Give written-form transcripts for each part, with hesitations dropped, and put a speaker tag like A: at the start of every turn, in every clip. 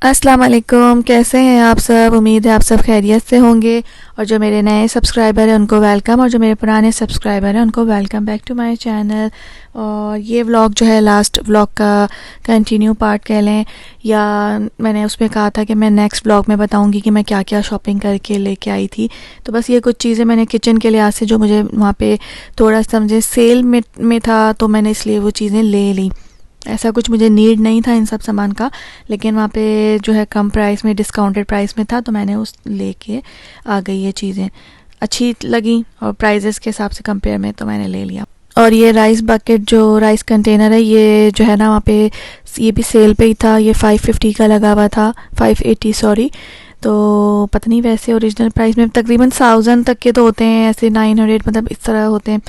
A: अस्सलाम वालेकुम, कैसे हैं आप सब। उम्मीद है आप सब खैरियत से होंगे। और जो मेरे नए सब्सक्राइबर हैं उनको वेलकम, और जो मेरे पुराने सब्सक्राइबर हैं उनको welcome back to my channel. और ये व्लॉग जो है लास्ट व्लॉग का कंटिन्यू पार्ट कह लें, या मैंने उसमें कहा था कि मैं नेक्स्ट व्लॉग में बताऊंगी कि मैं क्या क्या शॉपिंग करके लेके आई थी। तो बस ये कुछ चीज़ें मैंने किचन के लिहाज से जो मुझे वहाँ पे थोड़ा सा मुझे सेल में था, तो मैंने इसलिए वो चीज़ें ले ली। ऐसा कुछ मुझे नीड नहीं था इन सब सामान का, लेकिन वहाँ पे जो है कम प्राइस में, डिस्काउंटेड प्राइस में था, तो मैंने उस लेके आ गई। ये चीज़ें अच्छी लगी और प्राइजेस के हिसाब से कंपेयर में, तो मैंने ले लिया। और ये राइस बकेट, जो राइस कंटेनर है, ये जो है ना वहाँ पे ये भी सेल पे ही था। ये 550 का लगा हुआ था, 580 सॉरी। तो पता नहीं, वैसे ओरिजिनल प्राइस में तकरीबन 1000 तक के तो होते हैं, ऐसे 900 मतलब इस तरह होते हैं।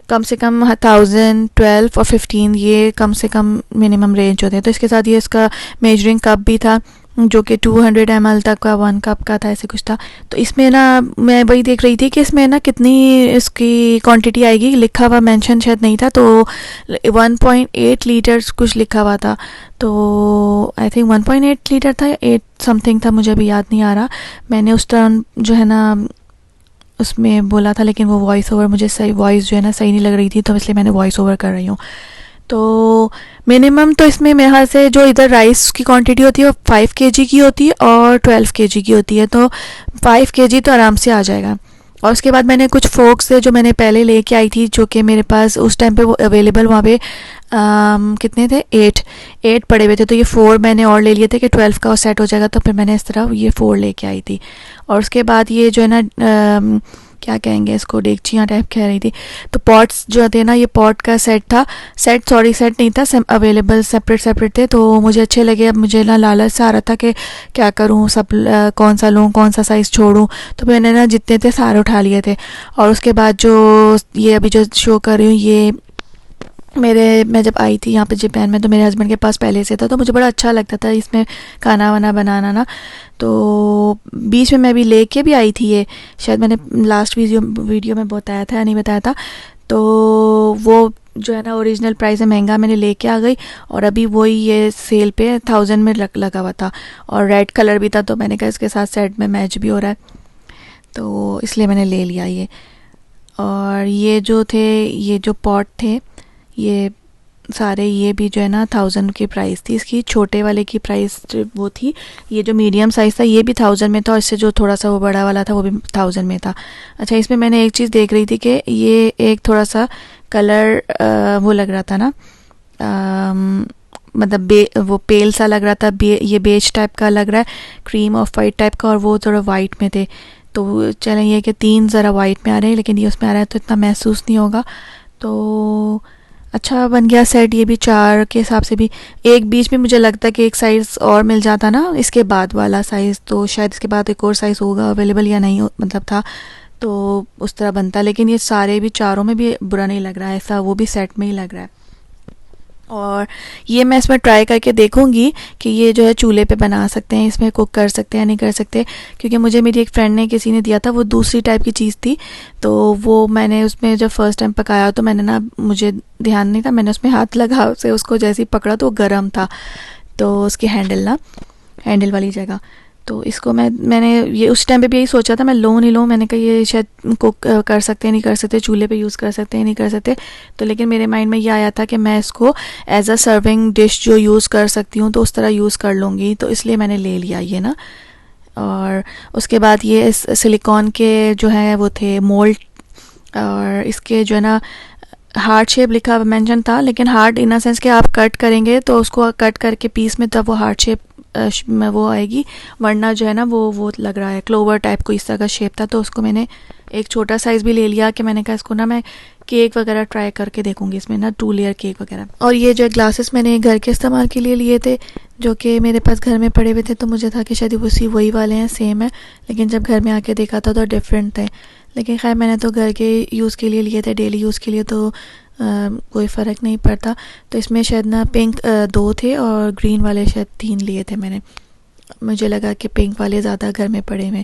A: कम से कम 1000, 12 और 15 ये कम से कम मिनिमम रेंज होते हैं। तो इसके साथ ये इसका मेजरिंग कप भी था, जो कि 200 ml तक का 1 कप का था, ऐसे कुछ था। तो इसमें ना मैं वही देख रही थी कि इसमें ना कितनी इसकी क्वांटिटी आएगी, लिखा हुआ मेंशन शायद नहीं था। तो 1.8 लीटर कुछ लिखा हुआ था। तो आई थिंक 1.8 लीटर था, 8 समथिंग था, मुझे अभी याद नहीं आ रहा। मैंने उस टाइम जो है ना उसमें बोला था, लेकिन वो वॉइस ओवर मुझे सही, वॉइस जो है ना सही नहीं लग रही थी, तो इसलिए मैंने वॉइस ओवर कर रही हूँ। तो मिनिमम तो इसमें मेरे ख्याल से जो इधर राइस की क्वांटिटी होती है वो 5 kg की होती है और 12 kg की होती है। तो 5 kg तो आराम से आ जाएगा। और उसके बाद मैंने कुछ फोक्स से जो मैंने पहले लेके आई थी, जो कि मेरे पास उस टाइम पे वो अवेलेबल वहाँ पे कितने थे, 8 पड़े हुए थे। तो ये 4 मैंने और ले लिए थे कि 12 का और सेट हो जाएगा। तो फिर मैंने इस तरह ये 4 लेके आई थी। और उसके बाद ये जो है ना क्या कहेंगे इसको, डेगचियाँ टाइप कह रही थी। तो पॉट्स जो थे ना, ये पॉट का सेट था, सेट नहीं था, अवेलेबल सेपरेट थे। तो मुझे अच्छे लगे। अब मुझे ना लालच से आ रहा था कि क्या करूँ, सब कौन सा लूँ, कौन सा साइज़ छोड़ूँ। तो मैंने ना जितने थे सारे उठा लिए थे। और उसके बाद जो ये अभी जो शो कर रही हूँ, ये मैं जब आई थी यहाँ पे जापान में, तो मेरे हस्बैंड के पास पहले से था, तो मुझे बड़ा अच्छा लगता था इसमें खाना वाना बनाना ना। तो बीच में मैं भी लेके भी आई थी ये, शायद मैंने लास्ट वीडियो में बताया था या नहीं बताया था। तो वो जो है ना ओरिजिनल प्राइस है, महंगा मैंने लेके आ गई। और अभी वही ये सेल पे 1000 में लगा हुआ था, और रेड कलर भी था, तो मैंने कहा इसके साथ सेट में मैच भी हो रहा है, तो इसलिए मैंने ले लिया ये। और ये जो थे, ये जो पॉट थे, ये सारे, ये भी जो है ना 1000 की प्राइस थी। इसकी छोटे वाले की प्राइस वो थी। ये जो मीडियम साइज़ था ये भी 1000 में था, और इससे जो थोड़ा सा वो बड़ा वाला था वो भी 1000 में था। अच्छा, इसमें मैंने एक चीज़ देख रही थी कि ये एक थोड़ा सा कलर वो लग रहा था ना, मतलब वो पेल सा लग रहा था, ये बेज टाइप का लग रहा है, क्रीम ऑफ वाइट टाइप का, और वो थोड़ा वाइट में थे। तो चलें, ये कि 3 ज़रा वाइट में आ रहे हैं, लेकिन ये उसमें आ रहा है तो इतना महसूस नहीं होगा। तो अच्छा बन गया सेट। ये भी 4 के हिसाब से भी। एक बीच में मुझे लगता है कि एक साइज़ और मिल जाता ना, इसके बाद वाला साइज़, तो शायद इसके बाद एक और साइज़ होगा अवेलेबल या नहीं मतलब था, तो उस तरह बनता। लेकिन ये सारे भी, चारों में भी बुरा नहीं लग रहा है, ऐसा वो भी सेट में ही लग रहा है। और ये मैं इसमें ट्राई करके देखूंगी कि ये जो है चूल्हे पे बना सकते हैं, इसमें कुक कर सकते हैं या नहीं कर सकते। क्योंकि मुझे मेरी एक फ्रेंड ने, किसी ने दिया था, वो दूसरी टाइप की चीज़ थी। तो वो मैंने उसमें जब फर्स्ट टाइम पकाया, तो मैंने ना, मुझे ध्यान नहीं था, मैंने उसमें हाथ लगा, उसे उसको जैसे ही पकड़ा तो वो गर्म था, तो उसकी हैंडल वाली जगह। तो इसको मैंने ये उस टाइम पे भी यही सोचा था, मैं लूँ नहीं लूँ। मैंने कहा ये शायद कुक कर सकते हैं, नहीं कर सकते, चूल्हे पे यूज़ कर सकते हैं, नहीं कर सकते। तो लेकिन मेरे माइंड में ये आया था कि मैं इसको एज अ सर्विंग डिश जो यूज़ कर सकती हूँ, तो उस तरह यूज़ कर लूँगी, तो इसलिए मैंने ले लिया ये ना। और उसके बाद ये इस सिलिकॉन के जो है वो थे मोल्ड, और इसके जो है ना हार्ट शेप लिखा मेंशन था, लेकिन हार्ट इन अ सेंस कि आप कट करेंगे तो उसको कट करके पीस में, तब वो हार्ट शेप में वो आएगी। वरना जो है ना वो लग रहा है क्लोवर टाइप को, इस तरह का शेप था। तो उसको मैंने एक छोटा साइज़ भी ले लिया कि मैंने कहा इसको ना मैं केक वगैरह ट्राई करके देखूंगी, इसमें ना 2 लेयर केक वगैरह। और ये जो ग्लासेस मैंने घर के इस्तेमाल के लिए लिए थे, जो कि मेरे पास घर में पड़े हुए थे, तो मुझे था कि शायद वही वाले हैं, सेम है। लेकिन जब घर में आके देखा था तो डिफरेंट थे। लेकिन खैर मैंने तो घर के यूज़ के लिए लिए थे, डेली यूज़ के लिए, तो कोई फ़र्क नहीं पड़ता। तो इसमें शायद ना पिंक 2 थे और ग्रीन वाले शायद 3 लिए थे मैंने। मुझे लगा कि पिंक वाले ज़्यादा घर में पड़े हुए,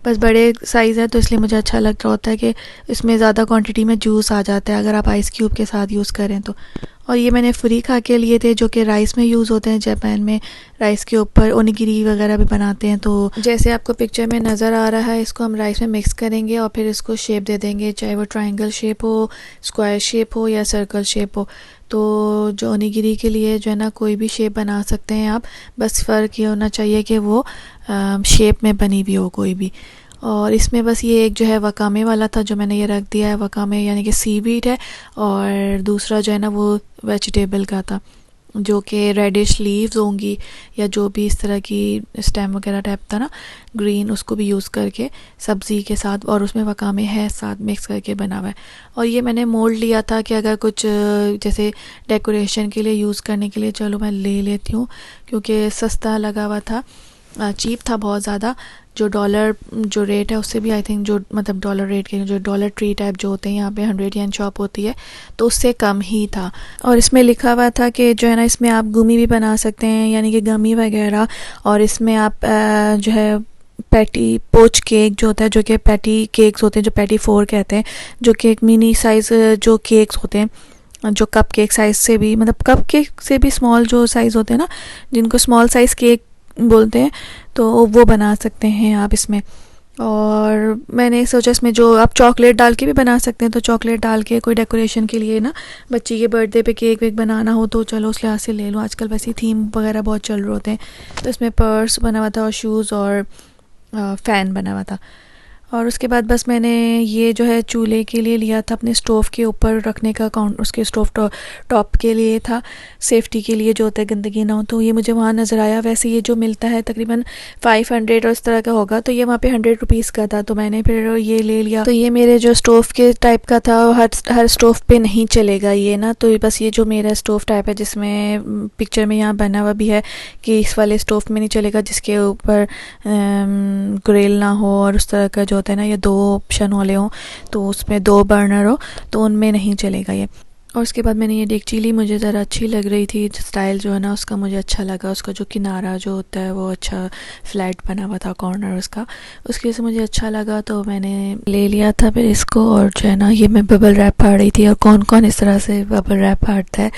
A: बस बड़े साइज़ है, तो इसलिए मुझे अच्छा लग रहा होता है कि इसमें ज़्यादा क्वांटिटी में जूस आ जाता है अगर आप आइस क्यूब के साथ यूज़ करें तो। और ये मैंने फ्री खा के लिए थे, जो कि राइस में यूज़ होते हैं। जापान में राइस के ऊपर ओनिगिरी वगैरह भी बनाते हैं। तो जैसे आपको पिक्चर में नज़र आ रहा है, इसको हम राइस में मिक्स करेंगे और फिर इसको शेप दे देंगे, चाहे वो ट्रायंगल शेप हो, स्क्वायर शेप हो या सर्कल शेप हो। तो जो ओनिगिरी के लिए जो है ना, कोई भी शेप बना सकते हैं आप, बस फ़र्क ये होना चाहिए कि वो शेप में बनी हुई हो कोई भी। और इसमें बस ये एक जो है वकामे वाला था जो मैंने ये रख दिया है। वकामे यानी कि सीवीड है, और दूसरा जो है ना वो वेजिटेबल का था, जो कि रेडिश लीव्स होंगी या जो भी इस तरह की स्टेम वगैरह टाइप था ना, ग्रीन, उसको भी यूज़ करके सब्ज़ी के साथ, और उसमें वकामे है साथ मिक्स करके बना हुआ है। और ये मैंने मोल्ड लिया था कि अगर कुछ जैसे डेकोरेशन के लिए यूज़ करने के लिए चलो मैं ले लेती हूँ, क्योंकि सस्ता लगा हुआ था, चीप था बहुत ज़्यादा। जो डॉलर जो रेट है उससे भी आई थिंक, जो मतलब डॉलर रेट के जो डॉलर ट्री टाइप जो होते हैं यहाँ पे 100 येन शॉप होती है, तो उससे कम ही था। और इसमें लिखा हुआ था कि जो है ना, इसमें आप गुमी भी बना सकते हैं, यानी कि गमी वगैरह। और इसमें आप जो है पैटी पोच केक जो होता है, जो कि पैटी केक्स होते हैं, जो पैटी 4 कहते हैं, जो कि एक मिनी साइज़ जो केक्स होते हैं, जो कप केक साइज़ से भी, मतलब कप केक से भी स्मॉल जो साइज़ होते हैं ना, जिनको स्मॉल साइज़ केक बोलते हैं, तो वो बना सकते हैं आप इसमें। और मैंने सोचा इसमें जो आप चॉकलेट डाल के भी बना सकते हैं, तो चॉकलेट डाल के कोई डेकोरेशन के लिए ना, बच्ची के बर्थडे पे केक वेक बनाना हो तो चलो उस लिहाज से ले लो। आजकल वैसे ही थीम वगैरह बहुत चल रहे होते हैं। तो इसमें पर्स बना हुआ था और शूज़ और फ़ैन बना हुआ था। और उसके बाद बस मैंने ये जो है चूल्हे के लिए लिया था, अपने स्टोव के ऊपर रखने का काउंट, उसके स्टोव टॉप के लिए था, सेफ्टी के लिए जो होता है गंदगी ना हो। तो ये मुझे वहाँ नज़र आया। वैसे ये जो मिलता है तकरीबन 500 और इस तरह का होगा, तो ये वहाँ पे 100 रुपीज़ का था, तो मैंने फिर ये ले लिया। तो ये मेरे जो स्टोव के टाइप का था, हर स्टोव पे नहीं चलेगा ये ना, तो बस ये जो मेरा स्टोव टाइप है, जिसमें पिक्चर में यहाँ बना हुआ भी है कि इस वाले स्टोव में नहीं चलेगा, जिसके ऊपर ग्रिल ना हो और उस तरह का जो होता है ना, ये 2 ऑप्शन वाले हों, तो उसमें 2 बर्नर हो, तो उनमें नहीं चलेगा ये। और उसके बाद मैंने ये डेगची ली, मुझे ज़रा अच्छी लग रही थी, स्टाइल जो है ना उसका मुझे अच्छा लगा। उसका जो किनारा जो होता है वो अच्छा फ्लैट बना हुआ था, कॉर्नर उसका, उसकी वजह से मुझे अच्छा लगा, तो मैंने ले लिया था फिर इसको। और जो है ना, ये मैं बबल रैप फाड़ रही थी, और कौन कौन इस तरह से बबल रैप फाड़ता है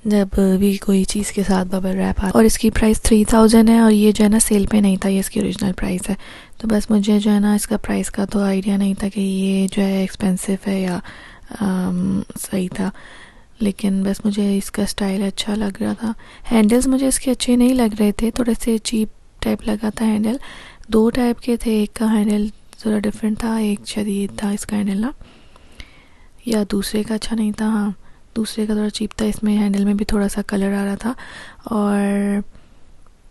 A: जब भी कोई चीज़ के साथ बबल रैप आता। और इसकी प्राइस 3000 है, और ये जो है ना सेल पे नहीं था, ये इसकी ओरिजिनल प्राइस है। तो बस मुझे जो है ना इसका प्राइस का तो आइडिया नहीं था कि ये जो है एक्सपेंसिव है या सही था, लेकिन बस मुझे इसका स्टाइल अच्छा लग रहा था। हैंडल्स मुझे इसके अच्छे नहीं लग रहे थे, थोड़े से चीप टाइप लगा था हैंडल। 2 टाइप के थे, एक का हैंडल थोड़ा डिफरेंट था, एक शदीद था इसका हैंडल ना, या दूसरे का अच्छा नहीं था, हाँ दूसरे का थोड़ा चीप था। इसमें हैंडल में भी थोड़ा सा कलर आ रहा था। और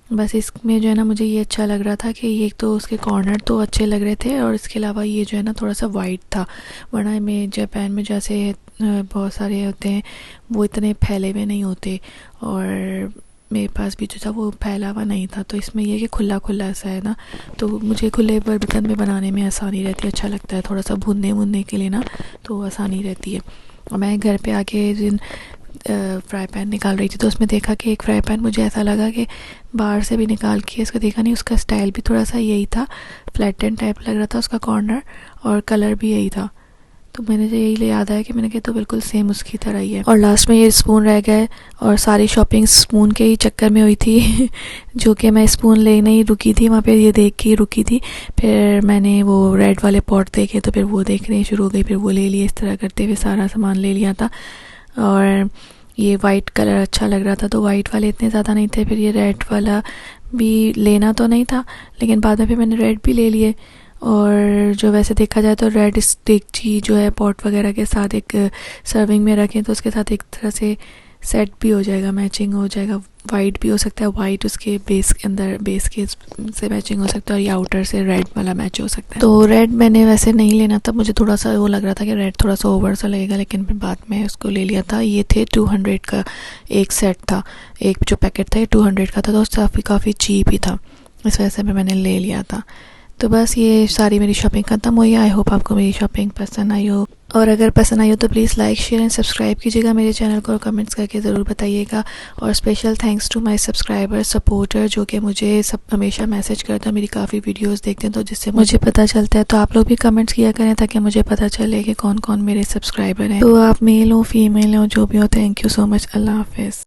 A: बस इसमें जो है ना मुझे ये अच्छा लग रहा था कि ये तो उसके कॉर्नर तो अच्छे लग रहे थे, और इसके अलावा ये जो है ना थोड़ा सा वाइट था। वरना में जापान में जैसे बहुत सारे होते हैं वो इतने फैले हुए नहीं होते, और मेरे पास भी जो था वो फैला हुआ नहीं था। तो इसमें ये कि खुला खुला सा है ना, तो मुझे खुले बर्तन में बनाने में आसानी रहती है, अच्छा लगता है थोड़ा सा भूनने के लिए ना, तो आसानी रहती है। और मैं घर पे आके दिन फ्राई पैन निकाल रही थी, तो उसमें देखा कि एक फ्राई पैन मुझे ऐसा लगा कि बाहर से भी निकाल के इसका देखा नहीं, उसका स्टाइल भी थोड़ा सा यही था, फ्लैटन टाइप लग रहा था उसका कॉर्नर, और कलर भी यही था। तो मैंने जो यही याद आया कि मैंने कहा तो बिल्कुल सेम उसकी तरह ही है। और लास्ट में ये स्पून रह गए, और सारी शॉपिंग स्पून के ही चक्कर में हुई थी जो कि मैं स्पून लेने ही रुकी थी, वहाँ पे ये देख के ही रुकी थी। फिर मैंने वो रेड वाले पॉट देखे, तो फिर वो देखने शुरू हो गई, फिर वो ले लिए। इस तरह करते हुए सारा सामान ले लिया था। और ये वाइट कलर अच्छा लग रहा था, तो वाइट वाले इतने ज़्यादा नहीं थे। फिर ये रेड वाला भी लेना तो नहीं था, लेकिन बाद में फिर मैंने रेड भी ले लिए। और जो वैसे देखा जाए तो रेड डेगची जो है पॉट वगैरह के साथ एक सर्विंग में रखें तो उसके साथ एक तरह से सेट भी हो जाएगा, मैचिंग हो जाएगा। वाइट भी हो सकता है, वाइट उसके बेस के अंदर बेस के से मैचिंग हो सकता है, और ये आउटर से रेड वाला मैच हो सकता है। तो रेड मैंने वैसे नहीं लेना था, मुझे थोड़ा सा वो लग रहा था कि रेड थोड़ा सा ओवर सा लगेगा, लेकिन फिर बाद में उसको ले लिया था। ये थे 200 का एक सेट था, एक जो पैकेट था ये 200 का था, तो काफ़ी चीप ही था, इस वजह से मैंने ले लिया था। तो बस ये सारी मेरी शॉपिंग ख़त्म हुई। आई होप आपको मेरी शॉपिंग पसंद आई हो, और अगर पसंद आई हो तो please like share and subscribe कीजिएगा मेरे चैनल को, और कमेंट्स करके ज़रूर बताइएगा। और special thanks to my subscriber supporter जो कि मुझे सब हमेशा मैसेज करते हैं, मेरी काफ़ी वीडियोस देखते हैं, तो जिससे मुझे पता चलता है। तो आप लोग भी कमेंट्स किया करें ताकि मुझे पता चले कि कौन कौन मेरे सब्सक्राइबर हैं। तो आप मेल हो फीमेल हो जो भी हो, थैंक यू सो मच। अल्लाह हाफिज़।